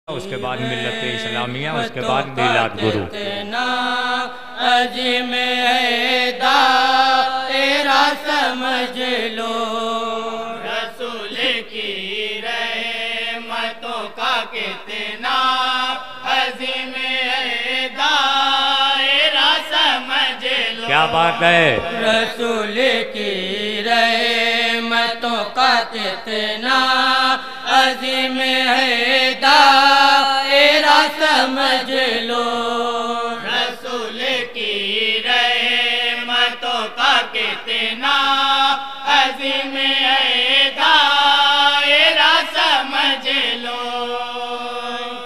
उसके बाद मिल्लत इस्लामिया, उसके बाद मिलाद गुरु। अजीम हैदा तेरा समझ लो, रसूल की रहमतों का कितना अजीम हैदा तेरा समझ लो। क्या बात है। रसूल की रहमतों का कितना अजीम हैदा तेरा समझ लो। रसूल की रहमतों का कितना अजीम हैदा तेरा समझ लो।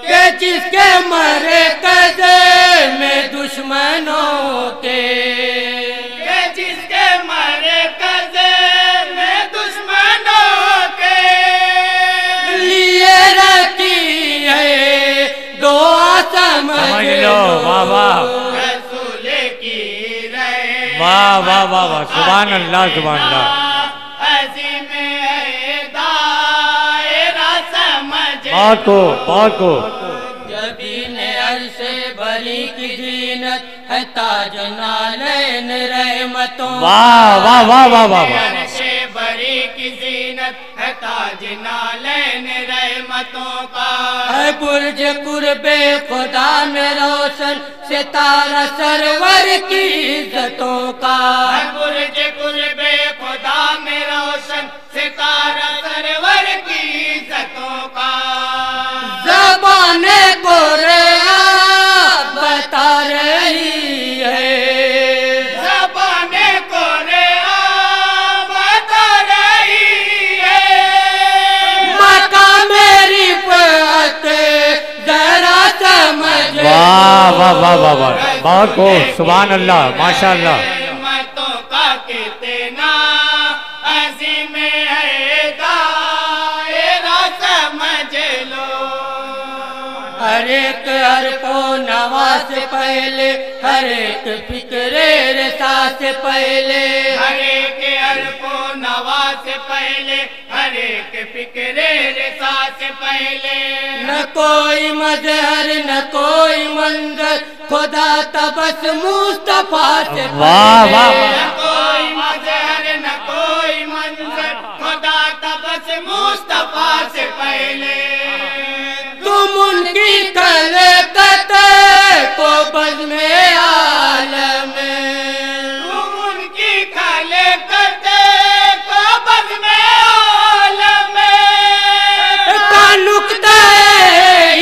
कि जिसके मरे कदे में दुश्मनों के, जिसके मरे कदे में दुश्मनों के लिए रखी है दुआ समझ लो। वाह वाह रसूल की रहमत, वाह वाह वाह वाह, सुभान अल्लाह सुभान अल्लाह। अज़ीम हैदा तेरा समझ बहुत को बहुत को। जबीने अर्शे बरी की जीनत है ताज नालैन रहमतों। वाह वाह वाह वाह वाह वाह। अर्शे बरी की जीनत है ताज नालैन रहमतों का। है बुर्ज कुर्बे खुदा में रोशन सितारा सरवर की इज्जतों का। है बुर्ज कुर्बे खुदा में रोशन सितारा सरवर की इज्जतों का। ज़बाने कुरान बता रही है, ज़बाने कुरान बता रही है। मका मेरी बात जरा समझ। वाह वाह वाह वाह वाह, बहुत को सुभान अल्लाह माशाअल्लाह। रहमतों का कितना अज़ीम हैदा तेरा समझ लो। हर एक हरफो नवा से पहले, हर एक फिक्रे रसा से पहले, हर एक हरफो नवा से पहले, हर एक फिक्रे रसा से पहले। न कोई मजहर न कोई मंजर, खुदा तबस मुस्तफा से पहले। वाह वाह न कोई मजहर न कोई मंजर, खुदा तबस मुस्तफा से पहले। तुम उनकी खलकत को बज़्म आलम, तुम उनकी खलकत को बज़्म आलम का नुक्ता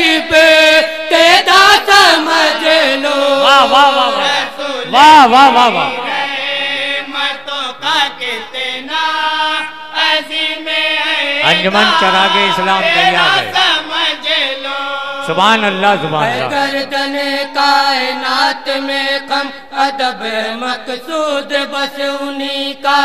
इब्तिदा समझ लो। वाह वाह वाह वाह वाह वाह वाह वाह। रहमतों का कितना अज़ीम हैदा अंजुमन चरागे इस्लाम तैयार है। समझ लो। सुभान अल्लाह सुभान अल्लाह। गर्दन कायनात में कम अदब मकसूद बस उन्हीं का।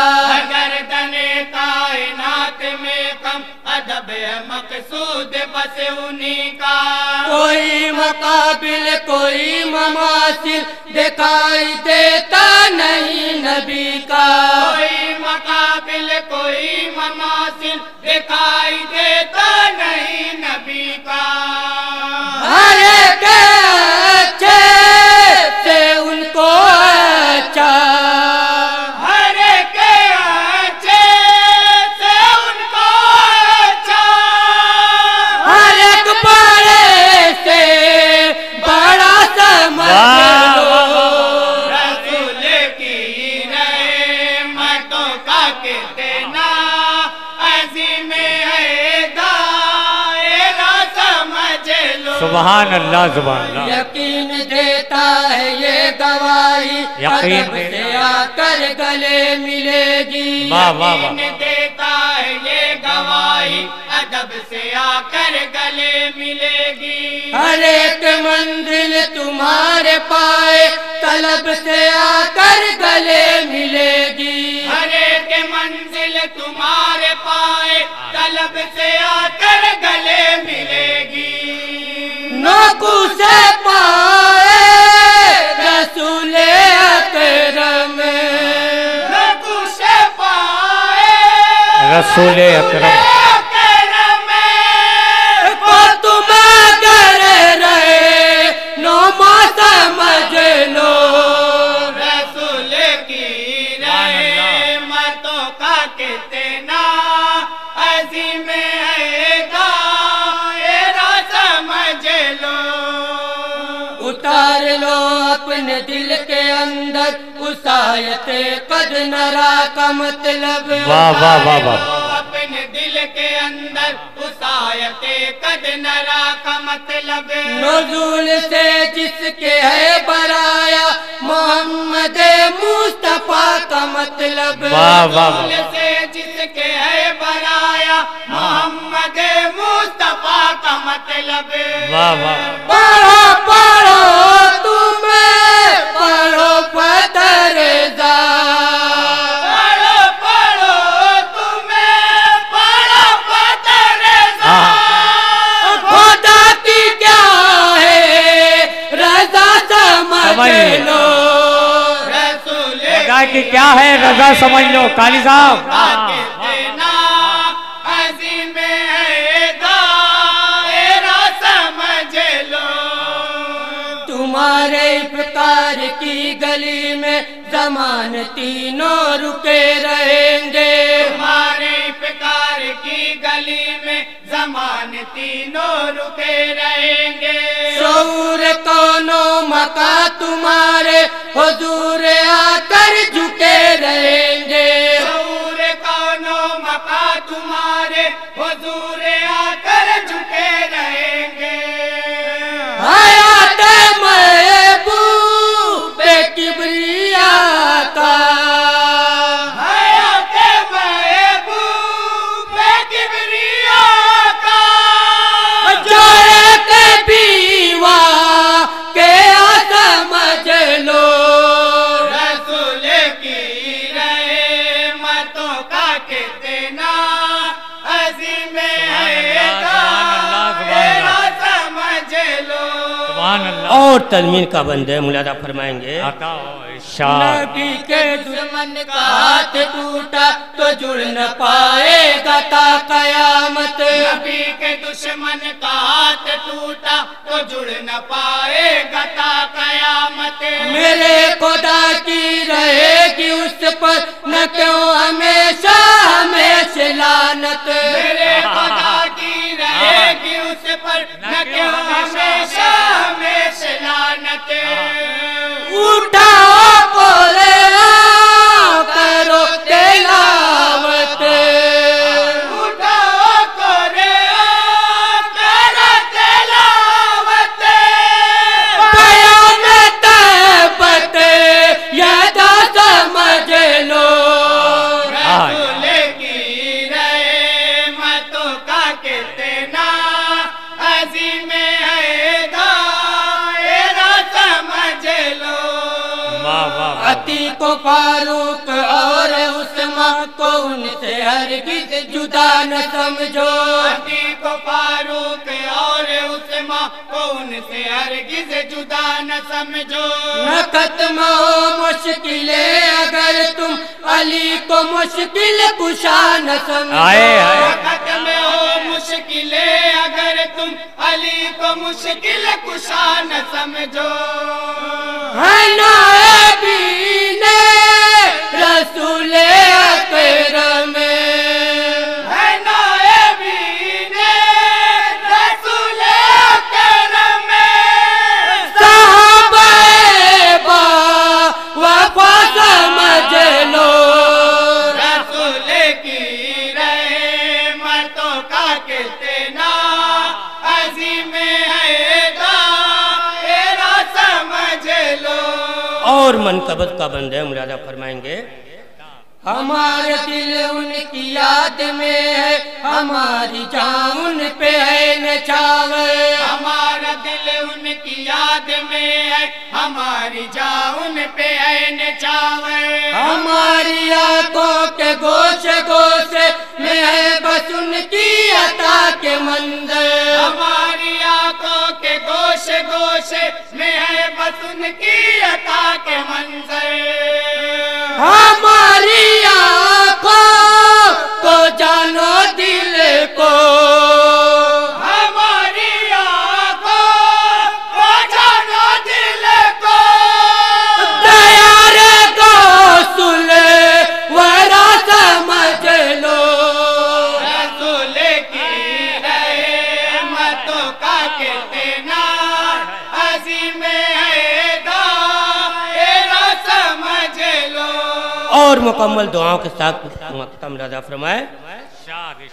गर्दन कायनात में कम अदब मकसूद बस उन्हीं का। कोई मकाबिल कोई ममासिल दिखाई देता नहीं नबी का। कोई मकाबिल कोई ममासिल दिखाई देता नहीं नबी का। हर एक अच्छे से उनको अच्छा, हर एक अच्छे से उनको अच्छा, हर एक बड़े से बड़ा समझ लो। रसूल की रहमतों का कितना अज़ीम हैदा तेरा समझ लो। सुभान अल्लाह सुभान अल्लाह। यकीन देता है ये गवाही, यकीन अदब से आकर गले मिलेगी। वाह वाह वाह। यकीन देता है ये गवाही, अदब से आकर गले मिलेगी। हर एक मंजिल तुम्हारे पाए तलब से आकर गले मिलेगी। हर एक मंजिल तुम्हारे पाए तलब से आकर गले मिलेगी। नोकू से पाए रसूल अकरम, नोकू से पाए रसूल अकरम। को तुम अगर उतार लो अपने दिल के अंदर उस आयत कद नरा का मतलब। वाह वाह वाह वाह। अपने दिल के अंदर उस आयत कद नरा का मतलब। नज़ूल से जिसके है बराया मोहम्मद मुस्तफा का मतलब। वाह वाह वाह। नज़ूल से जिसके है बराया मोहम्मद मुस्तफा का मतलब। वाह वाह। पढ़ो पढ़ो तुम्हें पढ़ो पदरजा, पढ़ो पढ़ो तुम्हें पढ़ो पदरजा। खुदा की क्या है रजा समझ लो, खुदा की क्या है रजा समझ लो। काली साहब तुम्हारे इफ्तार की गली में जमान तीनों रुके रहेंगे। तुम्हारे इफ्तार की गली में जमान तीनों रुके रहेंगे। शऊर कौनो मका तुम्हारे हुजूर आकर झुके रहेंगे। शऊर कौनो मका तुम्हारे हुजूर आकर झुके रहेंगे। किबरिया का महबूब किबरिया का जो एक पीवा के समझ लो। रसूल की रहमतों का कितना अज़ीम है समझ लो। और तज़मीन का बंदे मुलादा फरमाएंगे। नबी के दुश्मन का हाथ टूटा तो जुड़ न पाएगा ता कयामत। नबी के दुश्मन का हाथ टूटा तो जुड़ न पाएगा ता कयामत। मेरे खुदा की रहेगी उस पर न क्यों हमेशा हमेशा लानत। मेरे खुदा की रहेगी उस पर न क्यों हमेशा हमेशा लानत। उठाओ बोले करो तिलावत, उठाओ करे करो तिलावत। बयान तहबत यदा समझ लो। रसूल की रहमतों का कितना अज़ीम है दायरा समझ लो। अतीक फारूक और उस्मान को उनसे हरगिज़ जुदा न समझो। अतीक फारूक और उस्मान को उनसे हरगिज़ जुदा न समझो। न खत्म हो मुश्किलें अगर तुम अली को मुश्किल कुशा न समझो। न खत्म हो मुश्किलें अगर तुम अली को मुश्किल कुशा न समझो। है नाएबी ने रसूल अकरम, है नाएबी ने रसूल अकरम। साहबे बा वफा समझ लो। रसूल की रहमतों का कितना अज़ीम है दायरा समझ लो। और मनकबत का बंदे मुलादा फरमाएंगे। हमारे दिल उनकी याद में है, हमारी जान उन पे है नछावर। हमारा दिल उनकी याद में है, हमारी जान उन पे है नछावर। हमारी आंखों के गोशे गोशे में है बस उनकी अता के मंजर। हमारी आंखों के गोशे गोशे में है बस उनकी अता के मंजर। हमारी आँखों को जानो दिल को, हमारी आँखों को जानो दिल को। दया रे गौसुल वरा समझ लो। रसूल की रहमतों का कितना अज़ीम है और मुकम्मल दुआओं के साथ खत्म रजा फरमाए।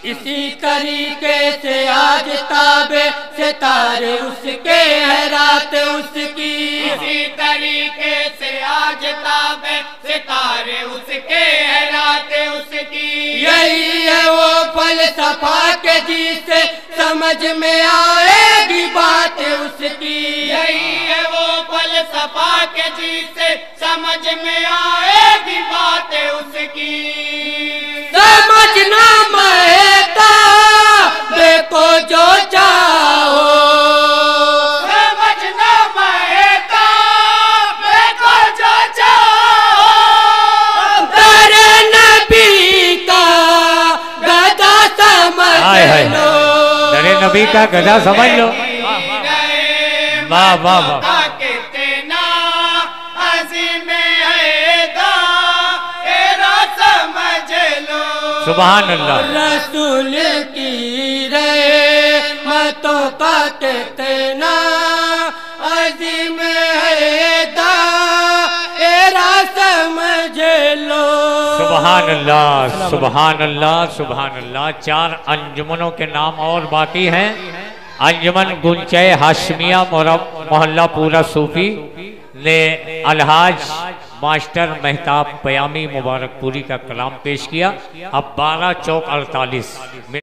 इसी तरीके से आज ताबे सितारे उसके है रात उसकी, इसी तरीके से आज ताबे सितारे उसके है रात उसकी। यही है वो फलसफा के जिसे समझ में आएगी बात उसकी, यही है वो फलसफा के जिसे समझ में आएगी बात उसकी। समझना महता देखो जो चाहो, समझना महता देखो जो चाहो। दर नबी का गदा समझ लो, दर नबी का गदा समझ लो। वाह वाह वाह। सुभान अल्लाह। रसूल की रहमतों का कितना अज़ीम है दायरा समझ लो। सुभान अल्लाह सुभान अल्लाह सुभान अल्लाह। 4 अंजुमनों के नाम और बाकी हैं। अंजुमन गुंचे हाशमिया मोहल्ला पूरा सूफी ने अलहाज मास्टर मेहताब पयामी मुबारकपुरी का कलाम पेश किया। अब 12 चौक 48